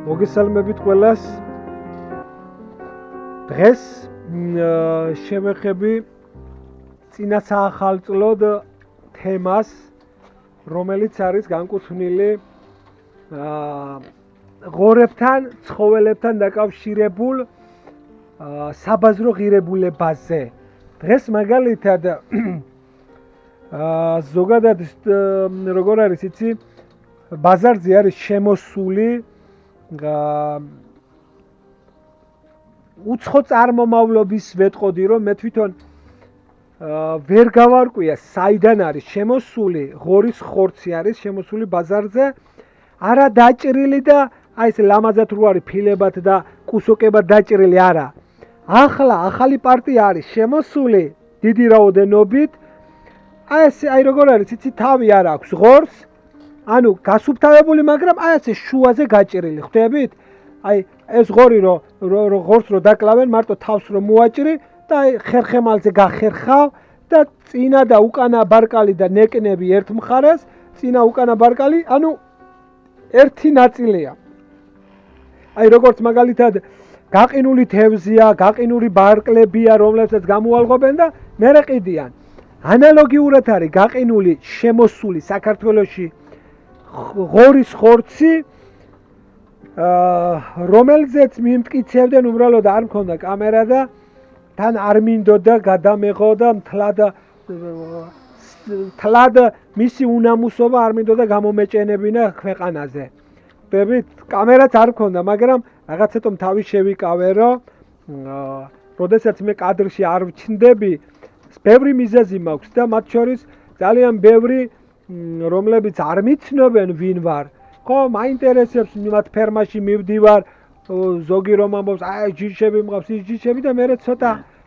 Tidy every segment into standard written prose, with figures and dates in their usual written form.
მოგესალმებით ყველას. დღეს შევეხები წინა საახალწლოდ თემას, რომელიც არის განკუთვნილი ღორებთან, ცხოველებთან დაკავშირებულ საბაზრო ღირებულებაზე. დღეს მაგალითად ზოგადად როგორ არის იცი, ბაზარზე არის შემოსული უცხო წარმომავლობის ვეტყოდი, რომ მე თვითონ ვერ გავარკვია საიდან არის შემოსული, ღორის ხორცი არის შემოსული ბაზარზე, არა დაჭრილი და აი ეს ლამაზად რო არის ფილებად და კუსოკებად დაჭრილი არა. ახლა ახალი პარტია არის შემოსული დიდი რაოდენობით. აი როგორ არის იცი, თავი არ აქვს ღორს, ანუ გასუფთავებული, მაგრამ აი ესე შუაზე გაჭრილი, ხვდებით? აი ეს ღორი რო ღორს რო დაკლავენ, მარტო თავს რო მოაჭრი და აი ხერხემალზე გახერხავ და წინა და უკანა ბარკალი და ნეკნები ერთ მხარეს, წინა უკანა ბარკალი, ანუ ერთი ნაწილია. აი როგორც მაგალითად გაყინული თევზია, გაყინული ბარკლებია, რომლებსაც გამოალღობენ და მერე ყიდიან. ანალოგიურად არის გაყინული შემოსული საქართველოში ღორის ხორცი, რომელზეც მიმტკიცებდნენ, უბრალოდ არ მქონდა კამერა და თან არ მინდოდა გადამეღო და თლად მისი უნამუსობა არ მინდოდა გამომეჭენებინა ქვეყანაზე. ხვდებით, კამერაც არ მქონდა, მაგრამ რაღაცეთომ თავი შევიკავე, რომ როდესაც მე კადრში არ ვჩნდები, ბევრი მიზეზი მაქვს და მათ შორის ძალიან ბევრი, რომლებიც არ მიცნობენ ვინ ვარ. ხო, მაინტერესებს, მათ ფერმაში მივდივარ, ზოგი რომ ამბობს, აი ჯიშები მყავს, ის ჯიშები და მე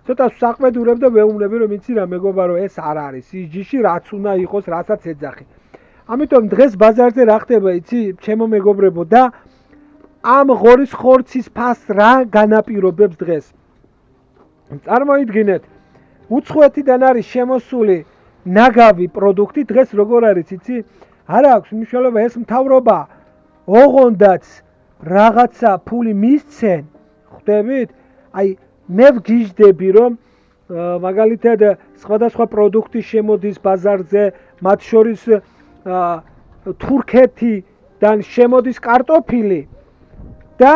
ცოტა საყვედურებ და ვეუბნები, რომ იცი რა მეგობარო, ეს არ არის ის ჯიში, რაც უნდა იყოს, რასაც ეძახი. ამიტომ დღეს ბაზარზე რა ხდება, იცი, ჩემო მეგობრებო, და ამ ღორის ხორცის ფასს რა განაპირობებს დღეს. წარმოიდგინეთ, უცხოეთიდან არის შემოსული ნაგავი პროდუქტი, დღეს როგორ არის იცი? არ აქვს მნიშვნელობა, ეს მთავრობა ოღონდაც რაღაცა ფული მისცენ, ხვდებით? აი მე ვგიჟდები, რომ მაგალითად სხვადასხვა პროდუქტი შემოდის ბაზარზე, მათ შორის თურქეთიდან შემოდის კარტოფილი და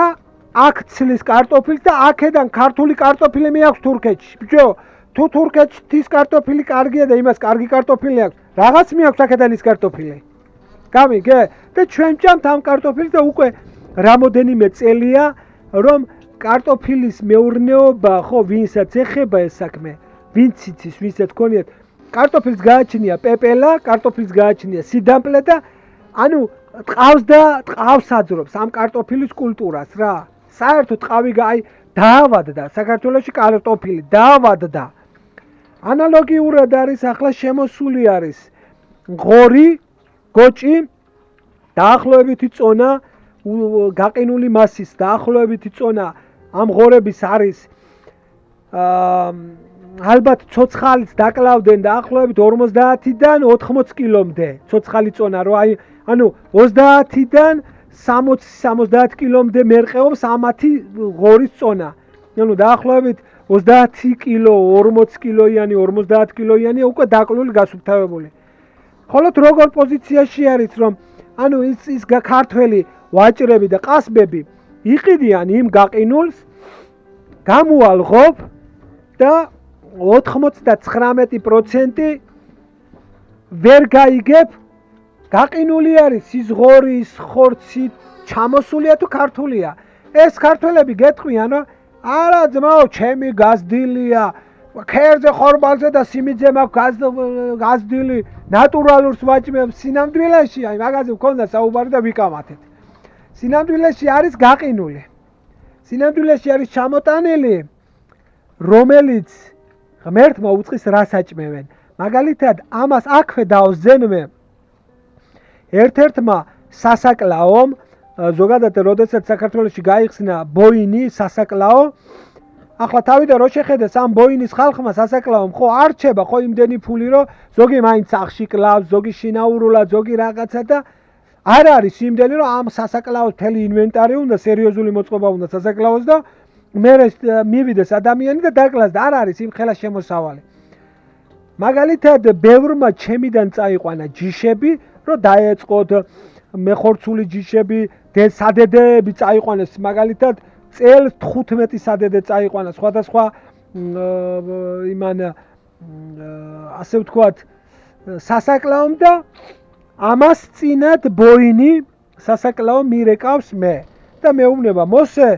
აქ ცლის კარტოფილს და აქედან ქართული კარტოფილი მეაქვს თურქეთში. ბიჭო, თუ თურქეთის კარტოფილი კარგია და იმას კარგი კარტოფილი აქვს, რაღაც მეაქვს აქედან ის კარტოფილი. გამიგე? და ჩვენ ვჭამთ ამ კარტოფილს და უკვე რამოდენიმე წელია, რომ კარტოფილის მეურნეობა, ხო, ვინსაც ეხება ეს საქმე, ვინც იცის, ვინცაც გქონიათ, კარტოფილს გააჩნია პეპელა, კარტოფილს გააჩნია სიდამპლე და ანუ ტყავს და ტყავს აძრობს ამ კარტოფილის კულტურას რა. საერთოდ ტყავი აი დაავადდა, საქართველოში კარტოფილი დაავადდა. ანალოგიურად არის ახლა შემოსული არის ღორი, გოჭი, დაახლოებითი წონა, გაყინული მასის დაახლოებითი წონა ამ ღორების არის ალბათ ცოცხალიც დაკლავდნენ დაახლოებით 50-დან 80 კილომდე ცოცხალი წონა, რომ აი ანუ 30-დან 60-70 კილომდე მერყეობს ამათი ღორის წონა. ანუ დაახლოებით 30 კილო, 40 კილოიანი, 50 კილოიანი უკვე დაკლული გასუფთავებული. ხოლო როგორ პოზიციაში არის, რომ ანუ ის ქართველი ვაჭრები და ყასბები იყიდიან იმ გაყინულს, გამოალღობ და 99% ვერ გაიგებ, გაყინული არის ის ღორი, ის ხორცი, ჩამოსულია თუ ქართულია. ეს ქართველები გეტყვიან, რომ არა ძმაო, ჩემი გაზრდილია, ქერზე ხორბალზე და სიმიძე მაქვს გაზრდილი, ნატურალურს ვაჭმევ სინამდვილეში, აი მაგაზე მქონდა საუბარი და ვიკამათეთ. სინამდვილეში არის გაყინული. სინამდვილეში არის ჩამოტანილი, რომელიც ღმერთმა უწყის რას აჭმევენ. მაგალითად, ამას აქვე დავზენმე ერთ-ერთმა სასაკლაომ, ზოგადად როდესაც საქართველოში გაიხსნა ბოინი სასაკლაო, ახლა თავიდან რო შეხედეს ამ ბოინის ხალხმა სასაკლაომ, ხო არ რჩება ხო იმდენი ფული, რომ ზოგი მაინც სახში კლავს, ზოგი შინაურულად, ზოგი რაღაცა და არ არის იმდენი რომ ამ სასაკლაოს მთელი ინვენტარი უნდა, სერიოზული მოწყობა უნდა სასაკლაოს და მე მივიდეს ადამიანი და დაკლას და არ არის იმ ხელა შემოსავალი. მაგალითად, ბევრმა ჩემიდან წაიყვანა ჯიშები, რომ დაეწყოთ მეხორცული ჯიშები, სადედეები წაიყვანეს, მაგალითად, წელს 15 სადედე წაიყვანა სხვადასხვა იმან ასე ვთქვათ, სასაკლაომ და ამას წინათ ბოინი სასაკლაო მირეკავს მე და მეუბნება მოსე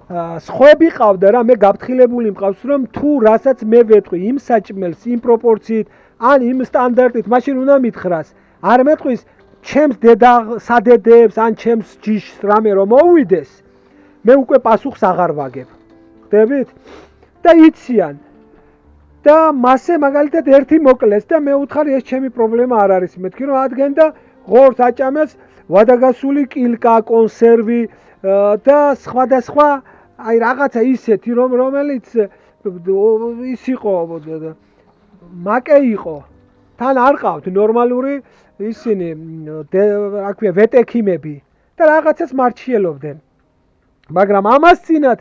სხვები ყავდა რა, მე გაფრთხილებული მყავს რომ თუ რასაც მე ვეთყვი იმ საჭმელს, იმ პროპორციით, ან იმ სტანდარტით, მაშინ უნდა მითხრას. არ მეტყვის ჩემს დედა სადედეებს, ან ჩემს ჯიშს რამე რომ მოვიდეს, მე უკვე პასუხს აღარ ვაგებ. ხდებით? და იციან. და მასე მაგალითად ერთი მოკლეს და მე უთხარი ეს ჩემი პრობლემა არ არის. მეთქი რომ ადგენ და ღორს აჭამეს ვადაგასული კილკა, კონსერვი და სხვადასხვა აი რაღაცა ისეთი რომელიც ის იყო მაკე იყო. თან არ ყავთ ნორმალური ისინი რა ქვია ვეტექიმები და რაღაცას მარჩიელობდნენ. მაგრამ ამას წინათ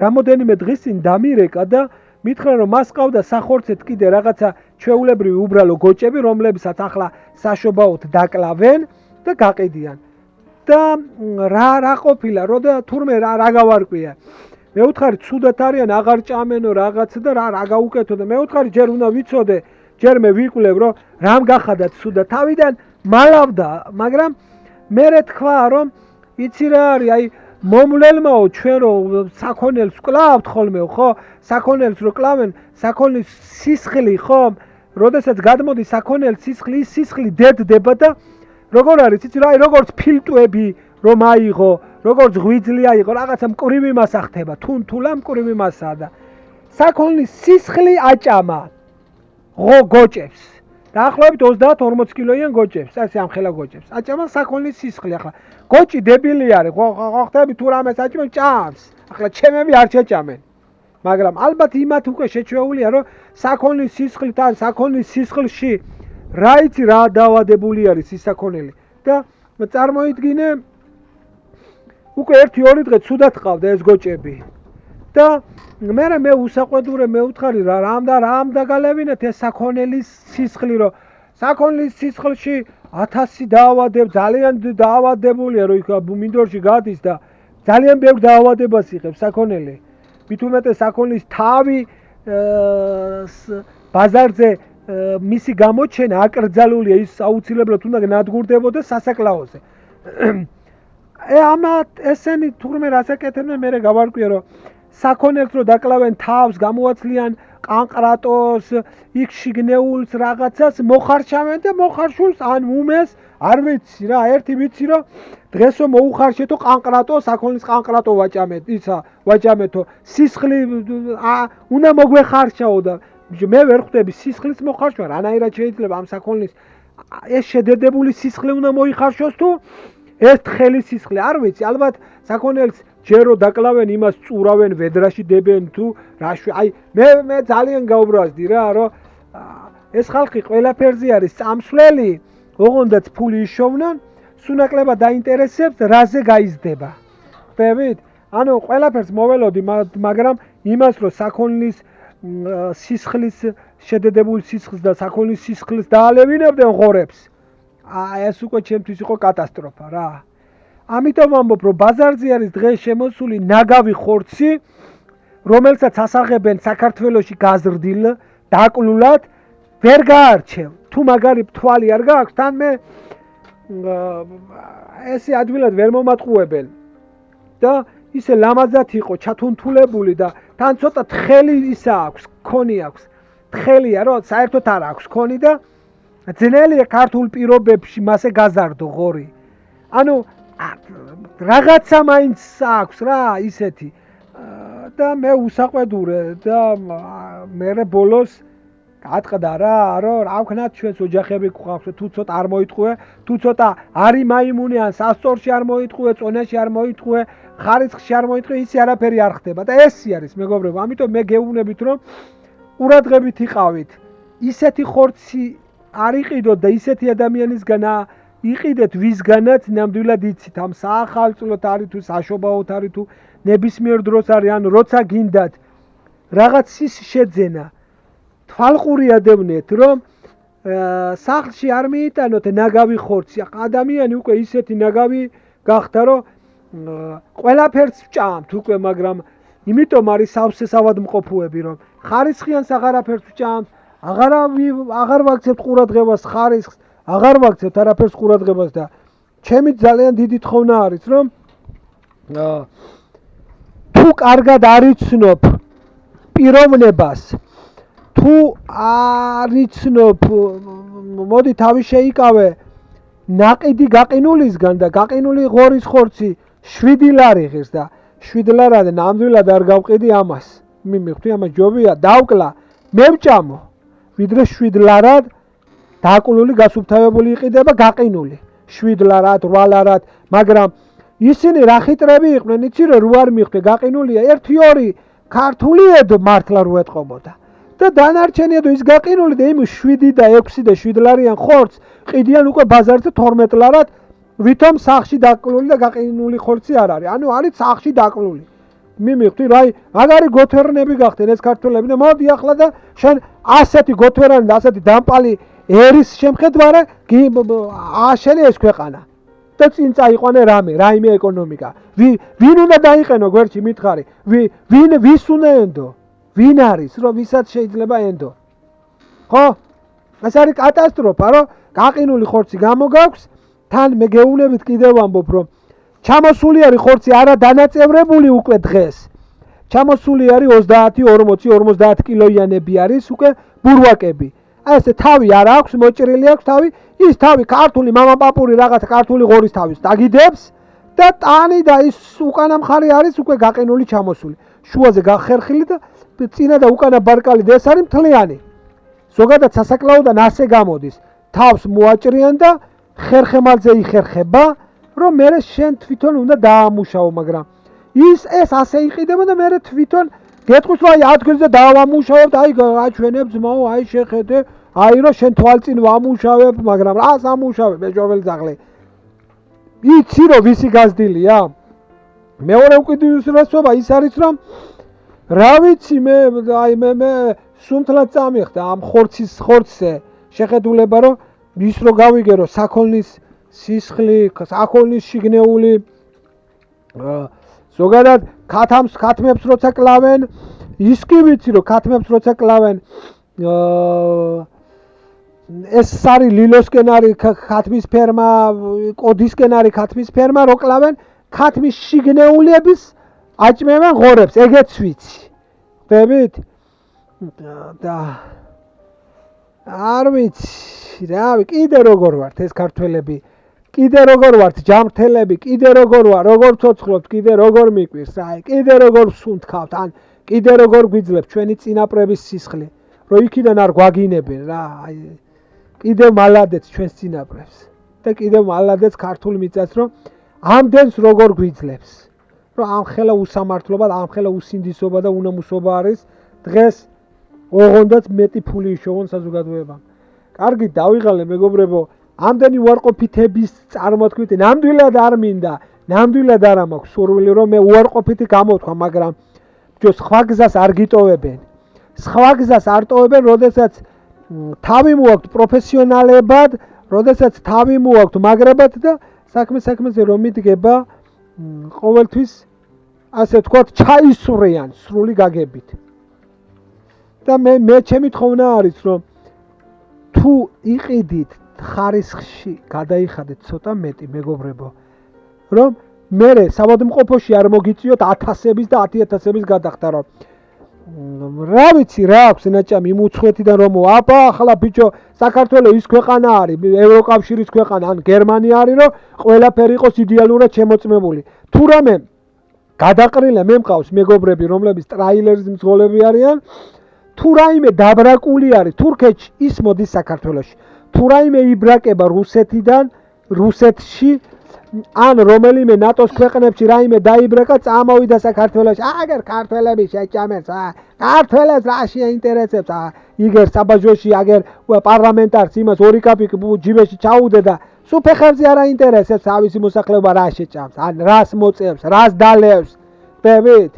რამოდენიმე დღის წინ დამირეკა და მითხრა რომ მას ყავდა სახორცეთ კიდე რაღაცა ჩვეულებრივი უბრალო გოჭები, რომლებსაც ახლა საშობაოდ დაკლავენ და გაყიდიან. და რა ყოფილა, როდა თურმე რა გავარკვია. მე უთხარი ცუდად არიან, აღარ ჭამენო რაღაც და რა გაუკეთო და მე უთხარი ჯერ უნდა ვიცოდე, ჯერ მე ვიკვლევ რომ რამ გახადა ცუდად. თავიდან მალავდა, მაგრამ მე თქვა რომ იცი რა არის, აი მომვლელმაო ჩვენ რო საქონელს კლავთ ხოლმე, ხო? საქონელს რო კლავენ, საქონლის სისხლი, ხო? როდესაც გადმოდის საქონელის სისხლი, ის სისხლი დედდება და როგორ არის, იცი რა, როგორც ფილტვები რომ აიღო, როგორც ღვიძლი აიღო, რაღაცა მკვრივი მასა ხდება, თუნთულა მკვრივი მასაა და საქონლის სისხლი აჭამა გოჭებს. დაახლოებით 30-40 კილოიან გოჭებს, ასე ამხელა გოჭებს. აჭამა საქონლის სისხლი ახლა. გოჭი დებილი არის, ხო ხტები თუ რამეს აჭმენ ჭამს. ახლა ჩემები არ შეჭამენ. მაგრამ ალბათ იმათ უკვე შეჩვეულია, რომ საქონლის სისხლით ან საქონლის სისხლში რა იცი რა დაავადებული არის ის საქონელი და წარმოიდგინე უკვე 1-2 დღე ცუდად ყავდა ეს გოჭები და მე უსაყვედურე მე უთხარი რამ დაგალევინეთ ეს საქონელის სისხლი რომ საქონლის სისხლში 1000 დაავადებ ძალიან დაავადებულია რომ იქ მინდორში გადის და ძალიან ბევრ დაავადებას იღებს საქონელი მით უმეტეს საქონლის თავი ბაზარზე მისი გამოჩენა აკრძალულია ის აუცილებლად უნდა ნადგურდებოდეს სასაკლაოზე. ესენი თურმე რასაკეთებენ მე გავარკვია რომ საქონელს რო დაკლავენ თავს გამოაცლიან კანყრატოს იქ შიგნეულს რაღაცას მოხარშავენ და მოხარშულს ან უმეს არ ვიცი რა ერთი ვიცი რომ დღესო მოუხარშეთო კანყრატო საქონლის კანყრატო ვაჭამეთო სისხლი უნდა მოგვეხარშაო და მე ვერ ხვდები სისხლის მოხარშვა რანაირად შეიძლება ამ საქონლის ეს შედედებული სისხლი უნდა მოიხარშოს თუ ეს თხელი სისხლი არ ვიცი ალბათ საქონელს ჯერო დაკლავენ იმას წურავენ ვედრაში დებენ თუ რაში აი მე ძალიან გაუბრალდი რა რომ ეს ხალხი ყველაფერზე არის წამსვლელი ოღონდაც ფული იშოვნან სუნაკლებად დაინტერესებს რაზე გაიზრდება ხდებით ანუ ყველაფერს მოველოდი მაგრამ იმას რომ საქონლის სისხლის შედედებული სისხლს და საქონლის სისხლს დაალევინებდნენ ღორებს ეს უკვე ჩემთვის იყო კატასტროფა რა ამიტომ ამბობ რომ ბაზარზე არის დღეს შემოსული ნაგავი ხორცი რომელსაც ასაღებენ საქართველოში გაზრდილ დაკლულად ვერ გაარჩევ თუ მაგარი თვალი არ გააქვს თან მე ესე ადვილად ვერ მომატყუებენ და ისე ლამაზად იყო ჩათუნთულებული და თან ცოტა თხელი ისა აქვს ქონი აქვს თხელია რომ საერთოდ არ აქვს ქონი და ძნელია ქართულ პირობებში მასე გაზარდო ღორი ანუ რაღაცა მაინც აქვს რა ისეთი და მე უსაყვედურე და მე ბოლოს გატყდა რა რომ რა ვქნათ ჩვენს ოჯახები გვყავს თუ ცოტა არ მოიტყუე თუ ცოტა არი მაიმუნი ან სასწორში არ მოიტყუე წონაში არ მოიტყუე ხარისხში არ მოიტყუე ისი არაფერი არ ხდება და ესე არის მეგობრებო ამიტომ მე გეუბნებით რომ ყურადღებით იყავით ისეთი ხორცი არ იყიდოთ და ისეთი ადამიანისგან იყიდეთ ვისგანაც ნამდვილად იცით ამ საახალწლოთ არის თუ საშობაოთ არის თუ ნებისმიერ დროს არის, ანუ როცა გინდათ რაღაც ის შეძენა თვალყური ადევნეთ, რომ სახლში არ მიიტანოთ ნაგავი ხორცი. ადამიანი უკვე ისეთი ნაგავი გახდა, რომ ყველაფერს ვჭამთ უკვე, მაგრამ იმიტომ არის სავსე სავადმყოფოები, რომ ხარისხიანს აღარაფერს ვჭამთ, აღარ ვაქცევთ ყურადღებას ხარისხს, აღარ ვაქცევთ არაფერს ყურადღებას და ჩემი ძალიან დიდი თხოვნა არის, რომ თუ კარგად არ იცნობ პიროვნებას, თუ არ იცნობ, მოდი თავი შეიკავე ნაყიდი გაყინულისგან და გაყინული ღორის ხორცი 7 ლარი ღირს და 7 ლარად ნამდვილად არ გავყიდი ამას. მივხვდი ამას ჯობია დავკლა, მე ვჭამო, ვიდრე 7 ლარად დაკლული გასუფთავებული იყიდება გაყინული. 7 ლარად, 8 ლარად, მაგრამ ისინი რა ხიტრები იყვნენ, იცი რომ რო არ მიხვდე გაყინულია 1-2 ქართული ედო მართლა რო ეთყობოდა. და დანარჩენი ედო ის გაყინული და იმ 7 და 6 და 7 ლარიან ხორცს ყიდიან უკვე ბაზარზე 12 ლარად, ვითომ სახლში დაკლული და გაყინული ხორცი არ არის. ანუ არის სახლში დაკლული. მივხვდი რა, მაგარი გოთვერნები გახდნენ ეს ქართველები და მოდი ახლა და შენ ასეთი გოთვერანი და ასეთი დამპალი ერის შემხედვარე აშენე ეს ქვეყანა. და წინ წაიყვანე რაიმე ეკონომიკა. ვინ უნდა დაიყენო გვერდში მითხარი? ვის უნდა ენდო? ვინ არის, რომ ვისაც შეიძლება ენდო? ხო? ეს არის კატასტროფა, რომ გაყინული ხორცი გამოგაქვს, თან მე გეუბნებით კიდევ ვამბობ, რომ ჩამოსული არის ხორცი არა დანაწევრებული უკვე დღეს. ჩამოსული არის 30-40 კილოიანები არის უკვე ბურვაკები. აი ესე თავი არ აქვს, მოჭრილი აქვს თავი, ის თავი ქართული მამაპაპური რაღაც ქართული ღორის თავის დაგიდებს და ტანი და ის უკანა მხარე არის უკვე გაყინული ჩამოსული. შუაზე გახერხილი და წინა და უკანა ბარკალი და ეს არის მთლიანი. ზოგადად სასაკლაოდან ასე გამოდის. თავს მოაჭრიან და ხერხემალზე იხერხება, რომ მე შენ თვითონ უნდა დაამუშაო, მაგრამ ეს ასე იყიდება და მე თვითონ გეტყვის რომ აი ადგილზე დავამუშავებ, აი აჩვენებ ძმაო, აი შეხედე, აი რომ შენ თვალწინ ვამუშავებ, მაგრამ რას ამუშავებ მეჯობელ ძაღლი? იცი რომ ვისი გაზრდილია? მეორე უკიდურესობა ის არის რომ რა ვიცი მე სუნთლად წამიხდა ამ ხორცზე შეხედულება რომ ის რო გავიგე რომ საქონლის სისხლი, საქონლის შიგნეული ზოგადად ქათმებს როცა კლავენ, ის კი ვიცი რომ ქათმებს როცა კლავენ ეს არის ლილოსკენ არის ქათმის ფერმა, კოდისკენ არის ქათმის ფერმა, რო კლავენ ქათმის შიგნეულების აჭმევენ ღორებს, ეგეც ვიცი. ხდებით? და არ ვიცი, რავი, კიდე როგორ ვართ ეს ქართველები? კიდე როგორ ვართ ჯამრთელები, კიდე როგორ ვარ, როგორ ცოცხლობთ, კიდე როგორ მიკვირს, აი, კიდე როგორ ვსუნთქავთ, ან კიდე როგორ გვიძლებთ ჩვენი წინაპრების სისხლი, რომ იქიდან არ გვაგინებენ რა, აი, კიდევ მალადეც ჩვენს წინაპრებს და კიდევ მალადეც ქართულ მიწას, რომ ამდენს როგორ გვიძლებს, რომ ამხელა უსამართლობა, ამხელა უსინდისობა და უნამუსობა არის დღეს ოღონდაც მეტი ფული იშოვონ საზოგადოებამ. კარგი, დავიღალე მეგობრებო, ამდენი უარყოფითების წარმოთქმით ნამდვილად არ მინდა, ნამდვილად არ მაქვს სურვილი რომ მე უარყოფითი გამოთქვა, მაგრამ სხვა გზას არ გიტოვებენ. სხვა გზას არ ტოვებენ, როდესაც თავი მოაქვთ პროფესიონალებად, როდესაც თავი მოაქვთ მაგრებად და საქმეზე რომ მიდგება ყოველთვის ასე ვთქვათ ჩაისვრიან სრული გაგებით. და მე ჩემი თხოვნა არის რომ თუ იყიდით ხარისხში გადაიხადეთ ცოტა მეტი მეგობრებო, რომ მე სავადმყოფოში არ მოგიწიოთ 1000-ების და 10,000-ების გადახდა, რომ რა ვიცი რა აქვს ნაჭამი იმ უცხოეთიდან რომ აბა ახლა ბიჭო საქართველოს ის ქვეყანა არის, ევროკავშირის ქვეყანა, ან გერმანია არის, რომ ყველაფერი იყოს იდეალურად შემოწმებული. თუ რამე გადაყრილა მე მყავს მეგობრები, რომლებიც ტრაილერის მძღოლები არიან, თუ რაიმე დაბრაკული არის თურქეთში, ის მოდის საქართველოში. თუ რაიმე იბრაკება რუსეთში ან რომელიმე ნატოს ქვეყნებში რაიმე დაიბრაκα, წამოვიდა საქართველოში. აგერ ქართველები შეჭამეს, ქართველებს რა შეინტერესებს, იგერ საბაჟოში, აგერ პარლამენტარს იმას 2 კაპიკი ჯიბეში ჩაუდე და სულ ფეხებზე არ აინტერესებს თავისი მოსახლეობა რა შეჭამს, ან რას მოწევს, რას დალევს. ხდებით?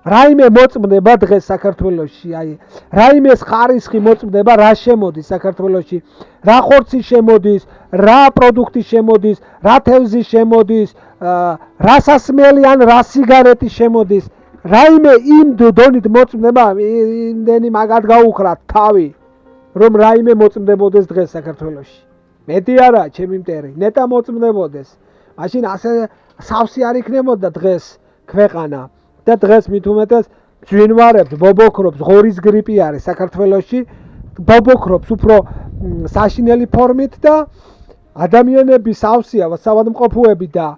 რაიმე მოწმდება დღეს საქართველოში, აი, რაიმეს ხარისხი მოწმდება, რა შემოდის საქართველოში, რა ხორცი შემოდის, რა პროდუქტი შემოდის, რა თევზი შემოდის, რა სასმელი ან რა სიგარეტი შემოდის. რაიმე იმ დონით მოწმდება, იმდენი მაგად გაუხრათ თავი, რომ რაიმე მოწმდებოდეს დღეს საქართველოში. მეტი არა, ჩემი მტერი, ნეტა მოწმდებოდეს. მაშინ ასე სავსე არ იქნებოდა დღეს ქვეყანა. და დღეს მით უმეტეს ძვინვარებს, ბობოქრობს, ღორის გრიპი არის საქართველოში, ბობოქრობს უფრო საშინელი ფორმით და ადამიანები სავსეა, საავადმყოფოები და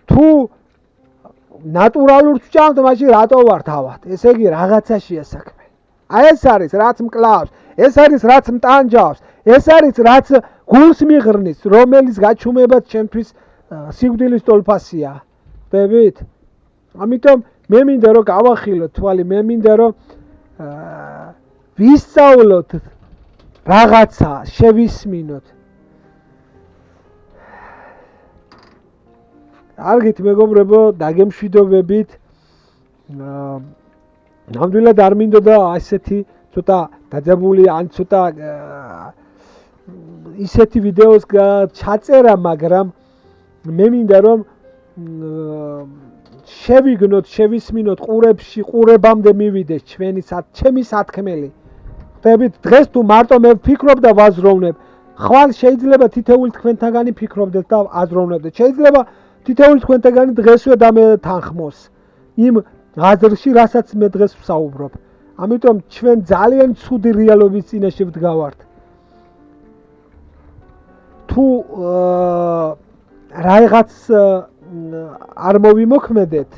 თუ ნატურალურს ვჭამთ, მაშინ რატო ვარ თავად? ესე იგი რაღაცაშია საქმე. აი ეს არის რაც მკლავს, ეს არის რაც მტანჯავს, ეს არის რაც გულს მიღრნის, რომელიც გაჩუმებაც ჩემთვის სიკვდილის ტოლფასია. ხდებით? ამიტომ მე მინდა რომ გავახილოთ თვალი, მე მინდა რომ ვისწავლოთ რაღაცა, შევისმინოთ. კარგით მეგობრებო, დაგემშვიდობებით. ნამდვილად არ მინდოდა ასეთი ცოტა დაძაბული ან ცოტა ისეთი ვიდეოს ჩაწერა, მაგრამ მე მინდა რომ შევიგნოთ, შევისმინოთ ყურებში, ყურებამდე მივიდეს ჩემი სათქმელი. ხდებით, დღეს თუ მარტო მე ვფიქრობ და ვაზროვნებ, ხვალ შეიძლება თითოეული თქვენთაგანი ფიქრობდეთ და აზროვნებდეთ. შეიძლება თითოეული თქვენთაგანი დღესვე დამეთანხმოს იმ აზრში, რასაც მე დღეს ვსაუბრობ. ამიტომ ჩვენ ძალიან ცუდი რეალობის წინაშე ვდგავართ. თუ რაღაც არ მოვიმოქმედეთ,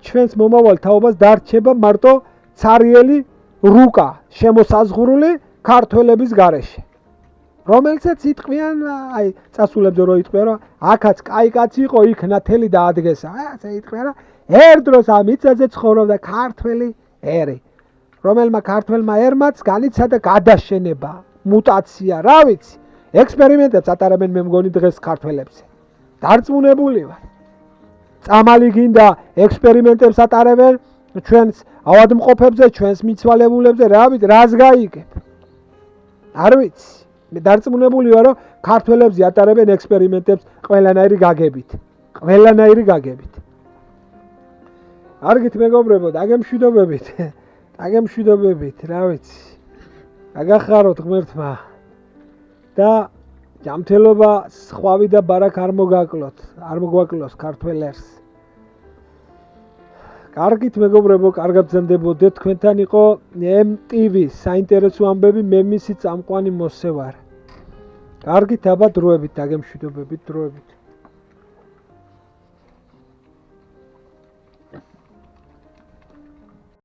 ჩვენს მომავალ თაობას დარჩება მარტო ცარიელი რუკა შემოსაზღვრული ქართველების გარეშე. რომელსაც იტყვიან, აი, წასულებზე რო იტყვიან, რომ აქაც კაი კაცი იყო, იქ ნათელი დაადგესა. ასე იტყვიან, რომ ერთ დროს ამ მიწაზე ცხოვრობდა ქართველი ერი, რომელმა ქართველმა ერმაც განიცადა გადაშენება, მუტაცია, რა ვიცი, ექსპერიმენტებს ატარებენ მე მგონი დღეს ქართველებზე. დარწმუნებული ვარ. წამალი გინდა ექსპერიმენტებს ატარებენ ჩვენს ავადმყოფებზე, ჩვენს მიცვალებულებზე, რა ვიცი, რას გაიგებ. არ ვიცი. მე დარწმუნებული ვარ, რომ ქართველებზე ატარებენ ექსპერიმენტებს ყველანაირი გაგებით. ყველანაირი გაგებით. კარგით მეგობრებო, დაგემშვიდობებით. დაგემშვიდობებით, რა ვიცი. დაგახაროთ ღმერთმა. და ჯანმრთელობა, ხვავი და ბარაქ არ მოგვაკლოს ქართველებს. კარგით მეგობრებო, კარგად გრძელდებოდეთ. თქვენთან იყო MTV საინტერესო ამბები, მე მისი წამყვანი მოსე ვარ. კარგით, აბა დროებით, დაგემშვიდობებით, დროებით.